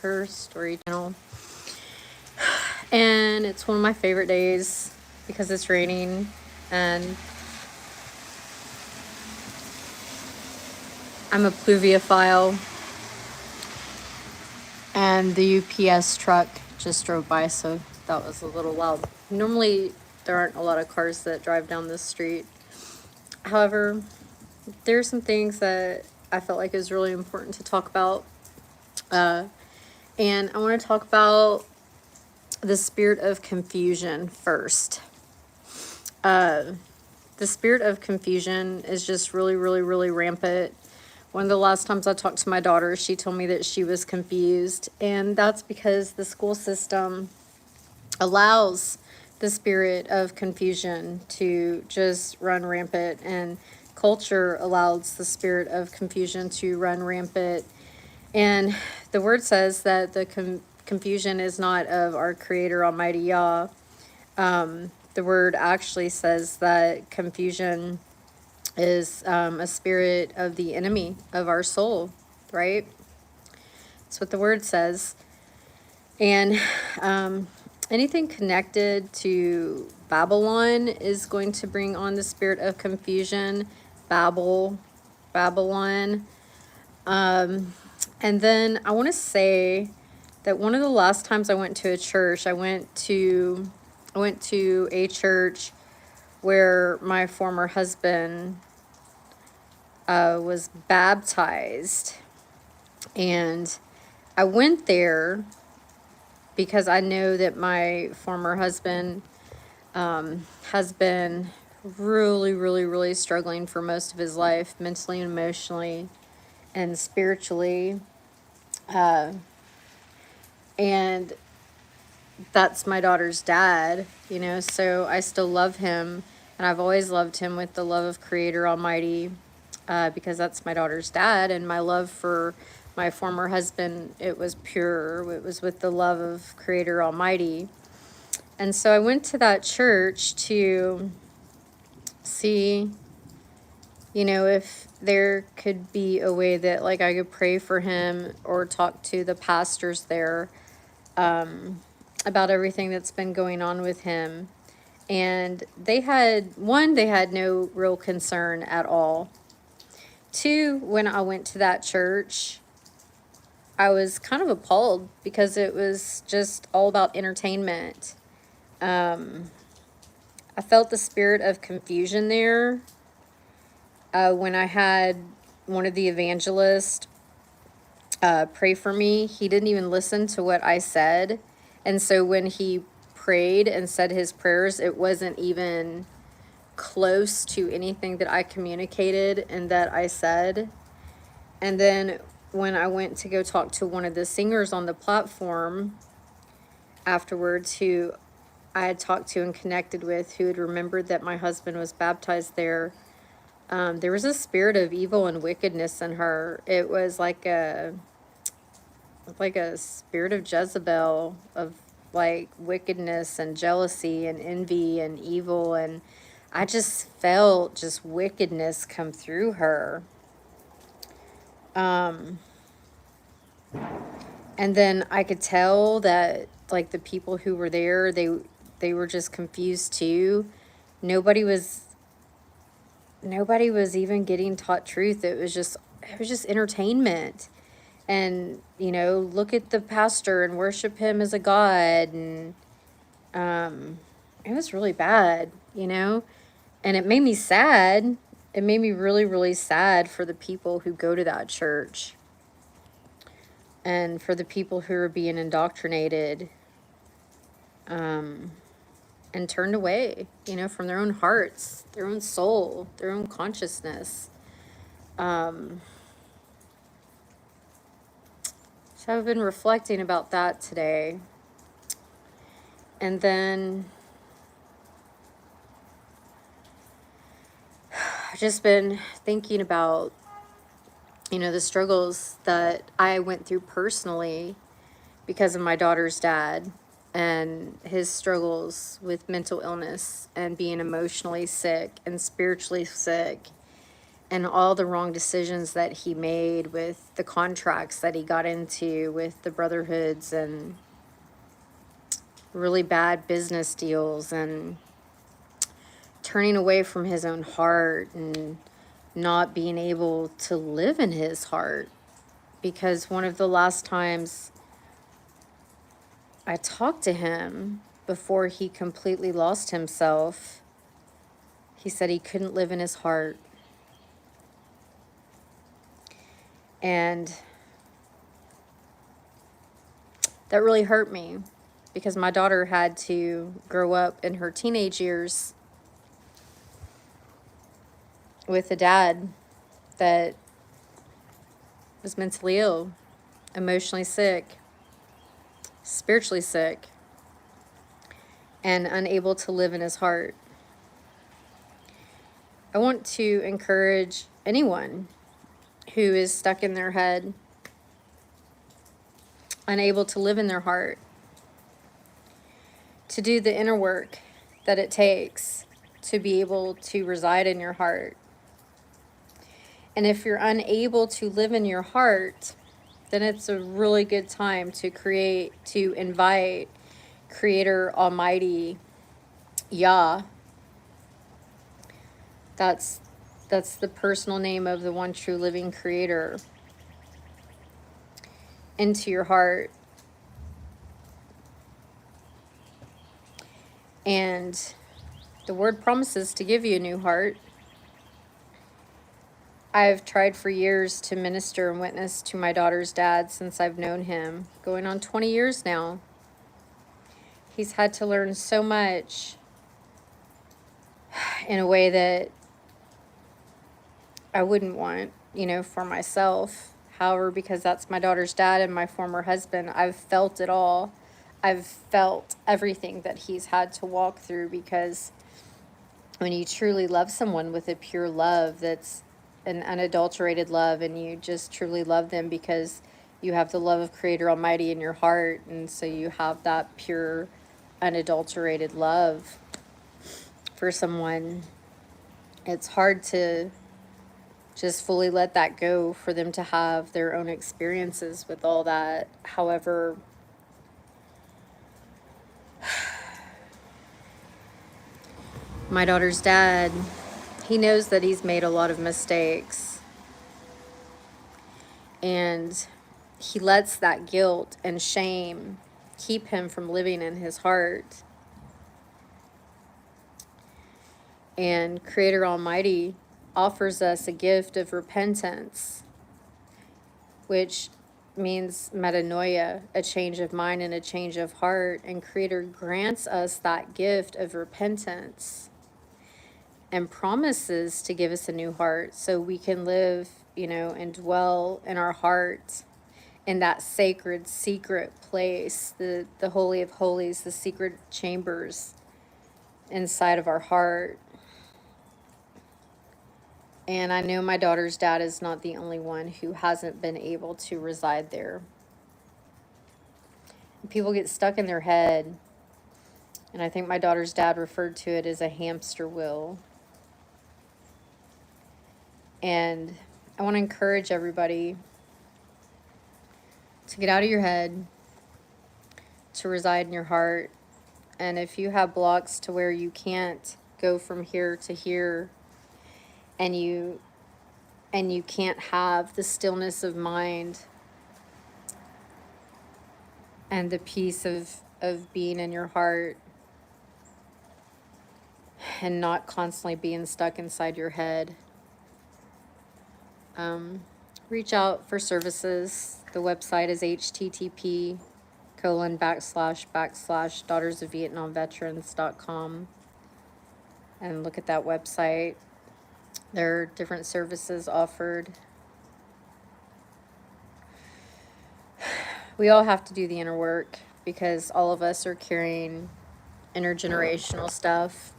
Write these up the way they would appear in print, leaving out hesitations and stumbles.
her story channel. And it's one of my favorite days because it's raining and I'm a pluviophile. And the UPS truck just drove by, so that was a little loud. Normally, there aren't a lot of cars that drive down this street. However, there are some things that I felt like is really important to talk about. And I want to talk about the spirit of confusion first. The spirit of confusion is just really, really, really rampant. One of the last times I talked to my daughter, she told me that she was confused. And that's because the school system allows the spirit of confusion to just run rampant. And culture allows the spirit of confusion to run rampant. And the word says that the confusion is not of our Creator Almighty Yah. The word actually says that confusion is a spirit of the enemy of our soul, right? That's what the word says. And anything connected to Babylon is going to bring on the spirit of confusion. Babylon. And then I want to say that one of the last times I went to a church, I went to a church where my former husband was baptized. And I went there because I know that my former husband has been really, really, really struggling for most of his life, mentally and emotionally and spiritually. And that's my daughter's dad, you know, so I still love him. And I've always loved him with the love of Creator Almighty, because that's my daughter's dad. And my love for my former husband, it was pure. It was with the love of Creator Almighty. And so I went to that church to see, you know, if there could be a way that, like, I could pray for him or talk to the pastors there about everything that's been going on with him. And they had no real concern at all. Two, when I went to that church, I was kind of appalled because it was just all about entertainment. I felt the spirit of confusion there. When I had one of the evangelists pray for me, he didn't even listen to what I said. And so when he prayed and said his prayers, it wasn't even close to anything that I communicated and that I said. And then when I went to go talk to one of the singers on the platform afterwards, who I had talked to and connected with, who had remembered that my husband was baptized there, there was a spirit of evil and wickedness in her. It was like a spirit of Jezebel, of like wickedness and jealousy and envy and evil. And I just felt just wickedness come through her. And then I could tell that, like, the people who were there, they were just confused too. Nobody was even getting taught truth. It was just entertainment. And, you know, look at the pastor and worship him as a god. And it was really bad, you know. And it made me sad. It made me really, really sad for the people who go to that church. And for the people who are being indoctrinated and turned away, you know, from their own hearts, their own soul, their own consciousness. So I've been reflecting about that today. And then I've just been thinking about, you know, the struggles that I went through personally because of my daughter's dad and his struggles with mental illness and being emotionally sick and spiritually sick. and all the wrong decisions that he made with the contracts that he got into with the brotherhoods and really bad business deals and turning away from his own heart and not being able to live in his heart. Because one of the last times I talked to him before he completely lost himself, he said he couldn't live in his heart. And that really hurt me because my daughter had to grow up in her teenage years with a dad that was mentally ill, emotionally sick, spiritually sick, and unable to live in his heart. I want to encourage anyone who is stuck in their head, unable to live in their heart, to do the inner work that it takes to be able to reside in your heart. And if you're unable to live in your heart, then it's a really good time to invite Creator Almighty Yah. That's the personal name of the one true living Creator into your heart. And the Word promises to give you a new heart. I've tried for years to minister and witness to my daughter's dad since I've known him, going on 20 years now. He's had to learn so much in a way that I wouldn't want, for myself. However, because that's my daughter's dad and my former husband, I've felt it all. I've felt everything that he's had to walk through, because when you truly love someone with a pure love that's an unadulterated love, and you just truly love them because you have the love of Creator Almighty in your heart, and so you have that pure, unadulterated love for someone, it's hard to just fully let that go for them to have their own experiences with all that. However, my daughter's dad, he knows that he's made a lot of mistakes, and he lets that guilt and shame keep him from living in his heart. And Creator Almighty offers us a gift of repentance, which means metanoia, a change of mind and a change of heart. And Creator grants us that gift of repentance and promises to give us a new heart so we can live, and dwell in our heart in that sacred, secret place, the Holy of Holies, the secret chambers inside of our heart. And I know my daughter's dad is not the only one who hasn't been able to reside there. People get stuck in their head, and I think my daughter's dad referred to it as a hamster wheel. And I want to encourage everybody to get out of your head, to reside in your heart. And if you have blocks to where you can't go from here to here, and you can't have the stillness of mind and the peace of being in your heart, and not constantly being stuck inside your head, reach out for services. The website is http://daughtersofvietnamveterans.com, and look at that website. There are different services offered. We all have to do the inner work, because all of us are carrying intergenerational stuff,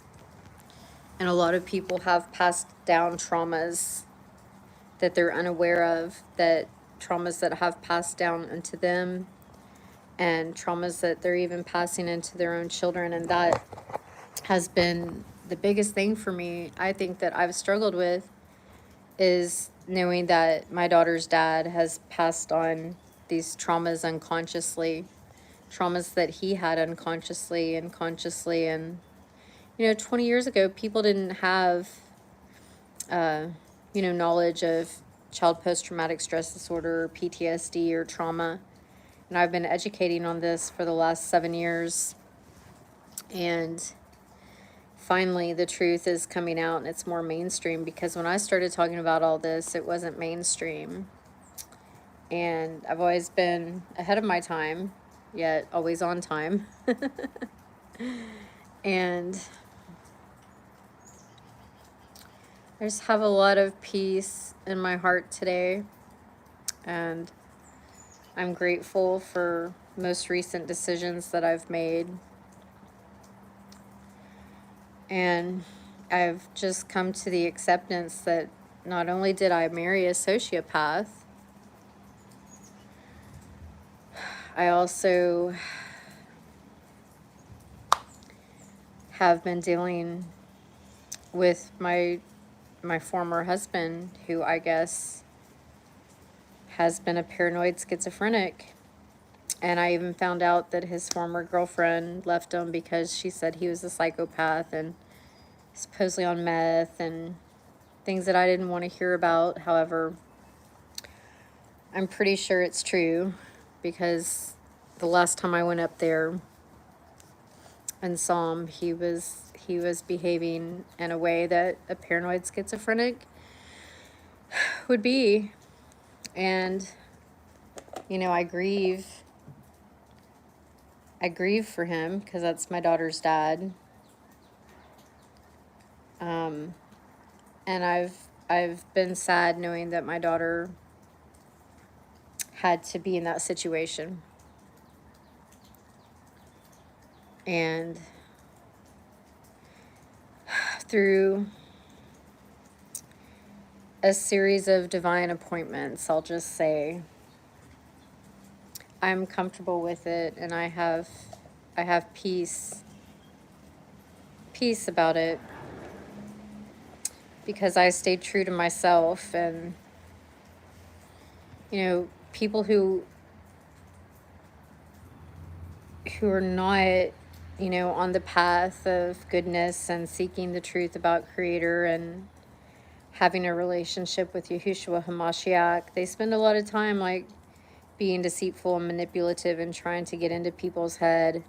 and a lot of people have passed down traumas that they're unaware of, that traumas that have passed down into them, and traumas that they're even passing into their own children. And that has been the biggest thing for me, I think, that I've struggled with, is knowing that my daughter's dad has passed on these traumas unconsciously, traumas that he had unconsciously and consciously. And, 20 years ago, people didn't have, knowledge of child post-traumatic stress disorder, or PTSD, or trauma. And I've been educating on this for the last 7 years. And finally, the truth is coming out and it's more mainstream, because when I started talking about all this, it wasn't mainstream. And I've always been ahead of my time, yet always on time. And I just have a lot of peace in my heart today. And I'm grateful for most recent decisions that I've made. And I've just come to the acceptance that not only did I marry a sociopath, I also have been dealing with my former husband, who I guess has been a paranoid schizophrenic. And I even found out that his former girlfriend left him because she said he was a psychopath and supposedly on meth and things that I didn't want to hear about. However, I'm pretty sure it's true, because the last time I went up there and saw him, he was behaving in a way that a paranoid schizophrenic would be. And I grieve for him, because that's my daughter's dad. And I've been sad knowing that my daughter had to be in that situation. And through a series of divine appointments, I'll just say, I'm comfortable with it, and I have peace about it, because I stayed true to myself. And people who are not on the path of goodness and seeking the truth about Creator and having a relationship with Yahushua HaMashiach, they spend a lot of time being deceitful and manipulative and trying to get into people's head.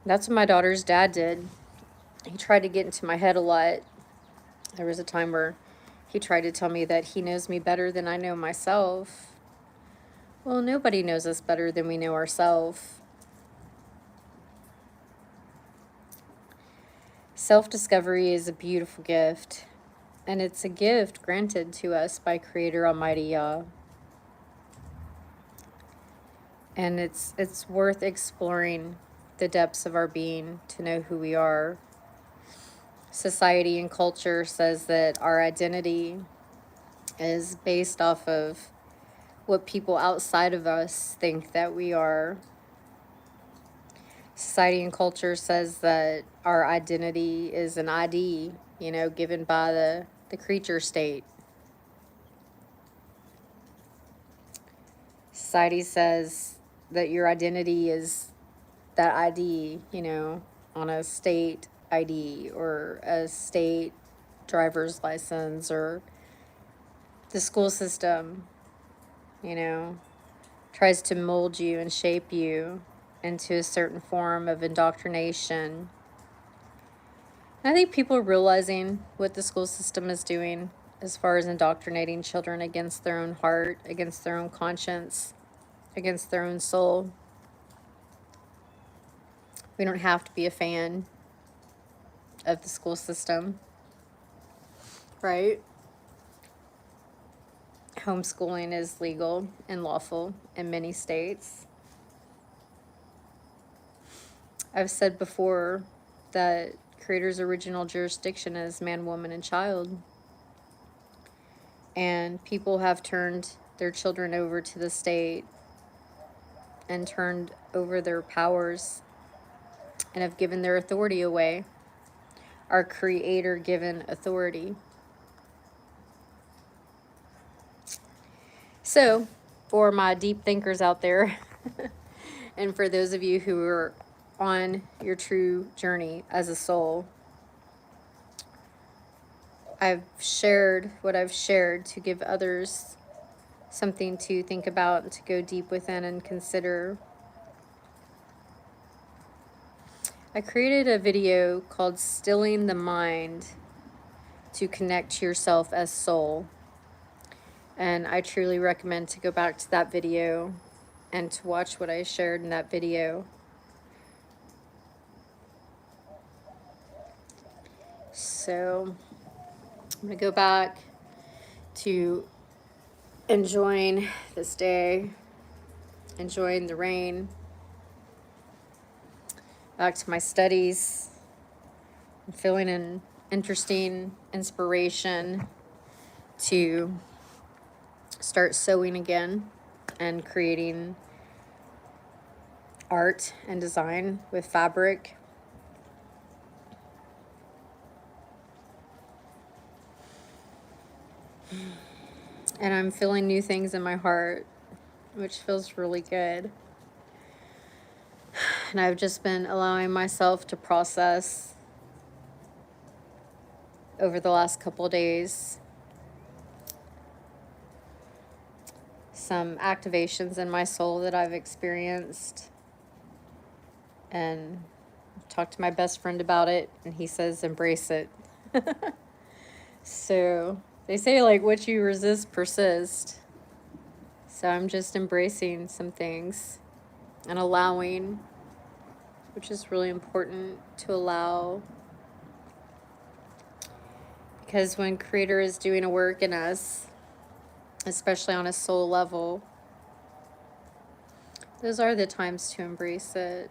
That's what my daughter's dad did. He tried to get into my head a lot. There was a time where he tried to tell me that he knows me better than I know myself. Well, nobody knows us better than we know ourselves. Self-discovery is a beautiful gift, and it's a gift granted to us by Creator Almighty Yah. And it's worth exploring the depths of our being to know who we are. Society and culture says that our identity is based off of what people outside of us think that we are. Society and culture says that our identity is an ID, given by the creature state. Society says that your identity is that ID, on a state ID or a state driver's license, or the school system, tries to mold you and shape you into a certain form of indoctrination. And I think people are realizing what the school system is doing as far as indoctrinating children against their own heart, against their own conscience, against their own soul. We don't have to be a fan of the school system, right? Homeschooling is legal and lawful in many states. I've said before that Creator's original jurisdiction is man, woman, and child. And people have turned their children over to the state and turned over their powers and have given their authority away. Our Creator given authority. So, for my deep thinkers out there, and for those of you who are on your true journey as a soul, I've shared what I've shared to give others something to think about and to go deep within and consider. I created a video called Stilling the Mind to Connect to Yourself as Soul. And I truly recommend to go back to that video and to watch what I shared in that video. So I'm going to go back to enjoying this day, enjoying the rain, back to my studies. I'm feeling an interesting inspiration to start sewing again and creating art and design with fabric. And I'm feeling new things in my heart, which feels really good. And I've just been allowing myself to process over the last couple of days some activations in my soul that I've experienced, and talked to my best friend about it, and he says embrace it. So they say, like, what you resist persists. So I'm just embracing some things and allowing, which is really important to allow, because when Creator is doing a work in us, especially on a soul level, those are the times to embrace it.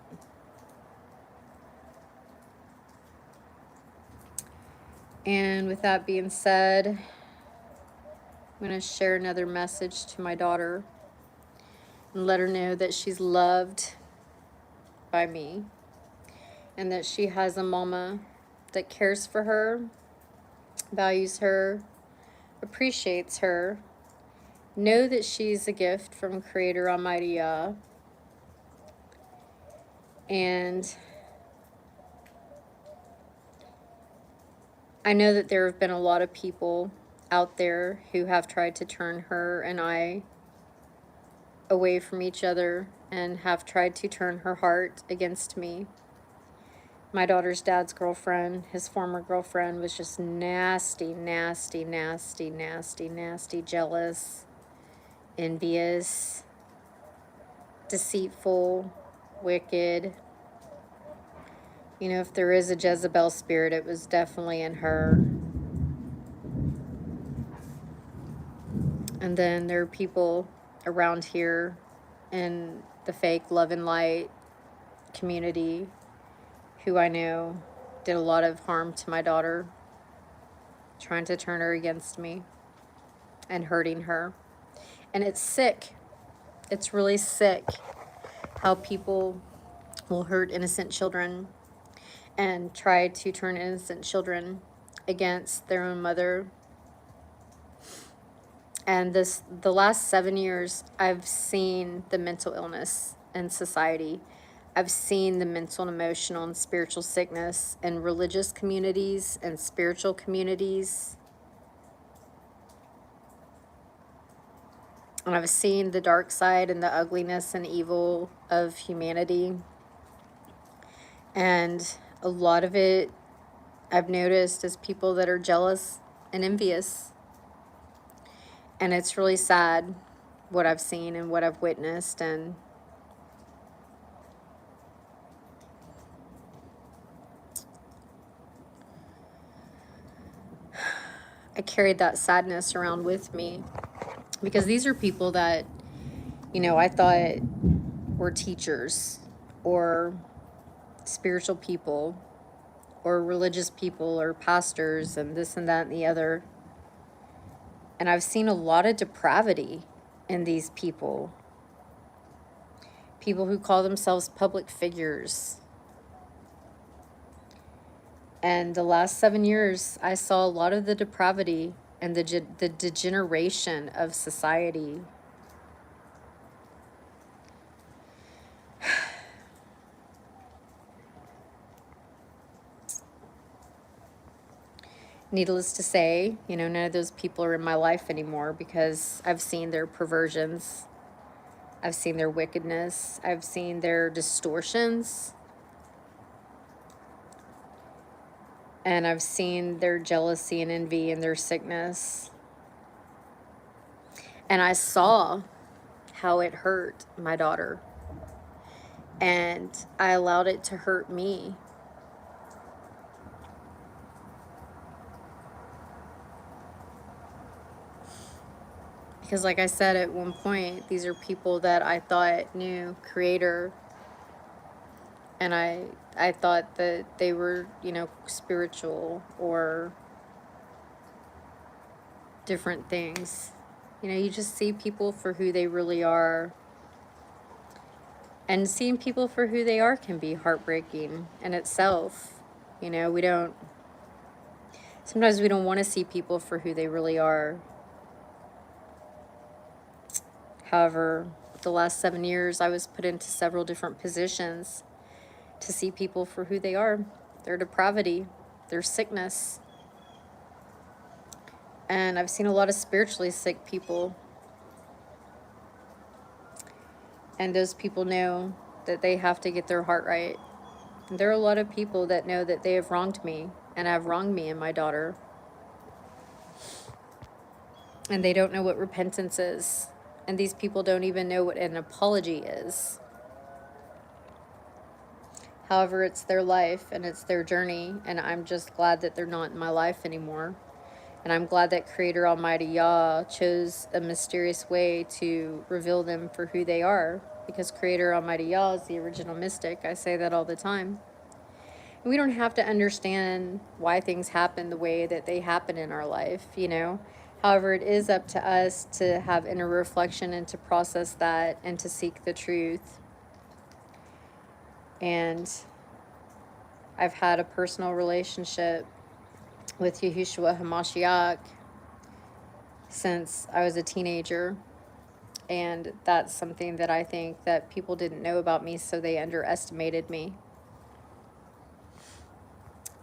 And with that being said, I'm going to share another message to my daughter and let her know that she's loved by me and that she has a mama that cares for her, values her, appreciates her. Know that she's a gift from Creator Almighty Yah. And I know that there have been a lot of people out there who have tried to turn her and I away from each other and have tried to turn her heart against me. My daughter's dad's girlfriend, his former girlfriend, was just nasty, nasty, nasty, nasty, nasty, jealous, envious, deceitful, wicked. You know, if there is a Jezebel spirit, it was definitely in her. And then there are people around here in the fake love and light community who I know did a lot of harm to my daughter, trying to turn her against me and hurting her. And it's sick. It's really sick how people will hurt innocent children and try to turn innocent children against their own mother. And the last 7 years, I've seen the mental illness in society. I've seen the mental and emotional and spiritual sickness in religious communities and spiritual communities. And I've seen the dark side and the ugliness and evil of humanity. And a lot of it I've noticed is people that are jealous and envious. And it's really sad what I've seen and what I've witnessed. And I carried that sadness around with me because these are people that, you know, I thought were teachers or spiritual people or religious people or pastors and this and that and the other. And I've seen a lot of depravity in these people. People who call themselves public figures. And the last 7 years, I saw a lot of the depravity and the degeneration of society Needless to say, none of those people are in my life anymore because I've seen their perversions. I've seen their wickedness. I've seen their distortions. And I've seen their jealousy and envy and their sickness. And I saw how it hurt my daughter. And I allowed it to hurt me. Because like I said at one point, these are people that I thought knew Creator. And I thought that they were, spiritual or different things. You just see people for who they really are. And seeing people for who they are can be heartbreaking in itself. Sometimes we don't want to see people for who they really are. However, the last 7 years, I was put into several different positions to see people for who they are, their depravity, their sickness. And I've seen a lot of spiritually sick people. And those people know that they have to get their heart right. And there are a lot of people that know that they have wronged me and have wronged me and my daughter. And they don't know what repentance is. And these people don't even know what an apology is. However, it's their life and it's their journey. And I'm just glad that they're not in my life anymore. And I'm glad that Creator Almighty Yah chose a mysterious way to reveal them for who they are. Because Creator Almighty Yah is the original mystic. I say that all the time. And we don't have to understand why things happen the way that they happen in our life, However, it is up to us to have inner reflection and to process that and to seek the truth. And I've had a personal relationship with Yahushua HaMashiach since I was a teenager. And that's something that I think that people didn't know about me, so they underestimated me.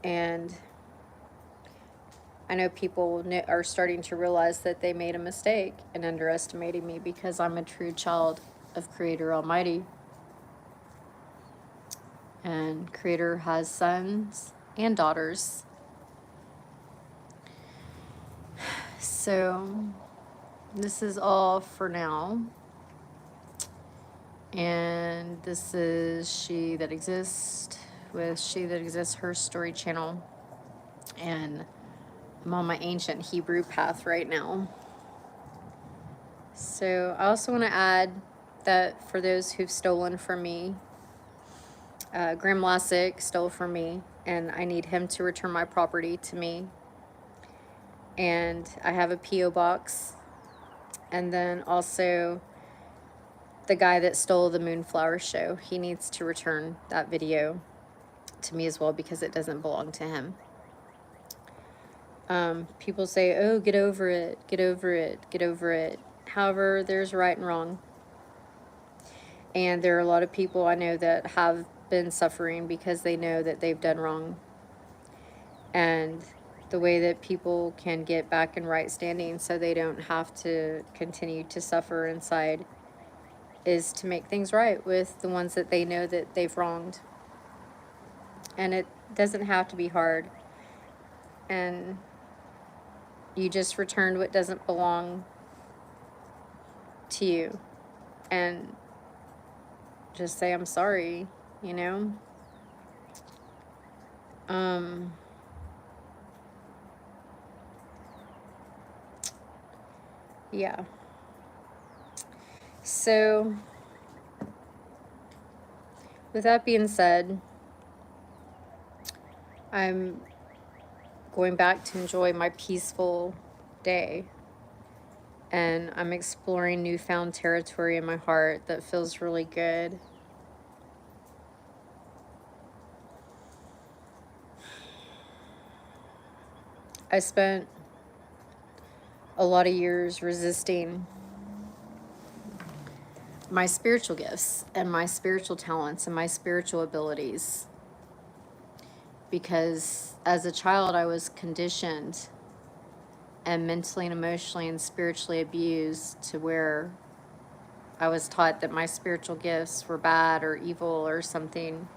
And I know people are starting to realize that they made a mistake in underestimating me because I'm a true child of Creator Almighty. And Creator has sons and daughters. So this is all for now. And this is She That Exists with She That Exists, her story channel. And I'm on my ancient Hebrew path right now. So I also want to add that for those who've stolen from me, Graham Lassick stole from me, and I need him to return my property to me. And I have a P.O. box. And then also the guy that stole the Moonflower Show, he needs to return that video to me as well because it doesn't belong to him. People say, oh, get over it, get over it, get over it. However, there's right and wrong. And there are a lot of people I know that have been suffering because they know that they've done wrong. And the way that people can get back in right standing so they don't have to continue to suffer inside is to make things right with the ones that they know that they've wronged. And it doesn't have to be hard. And you just returned what doesn't belong to you. And just say, I'm sorry, Yeah. So, with that being said, I'm going back to enjoy my peaceful day. And I'm exploring newfound territory in my heart that feels really good. I spent a lot of years resisting my spiritual gifts and my spiritual talents and my spiritual abilities. because as a child I was conditioned and mentally and emotionally and spiritually abused to where I was taught that my spiritual gifts were bad or evil or something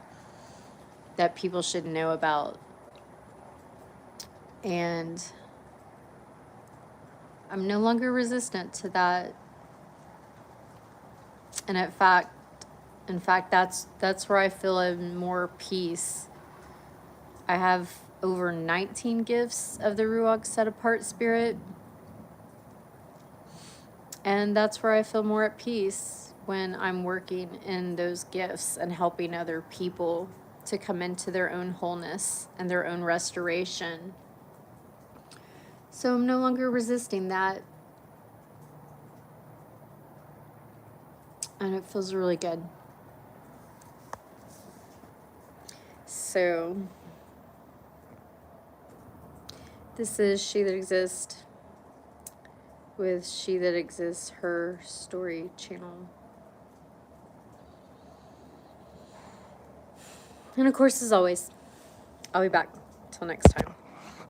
that people should know about. And I'm no longer resistant to that. And in fact, that's where I feel more peace. I have over 19 gifts of the Ruach set apart spirit. And that's where I feel more at peace, when I'm working in those gifts and helping other people to come into their own wholeness and their own restoration. So I'm no longer resisting that. And it feels really good. So this is She That Exists with She That Exists, her story channel. And of course, as always, I'll be back. Till next time.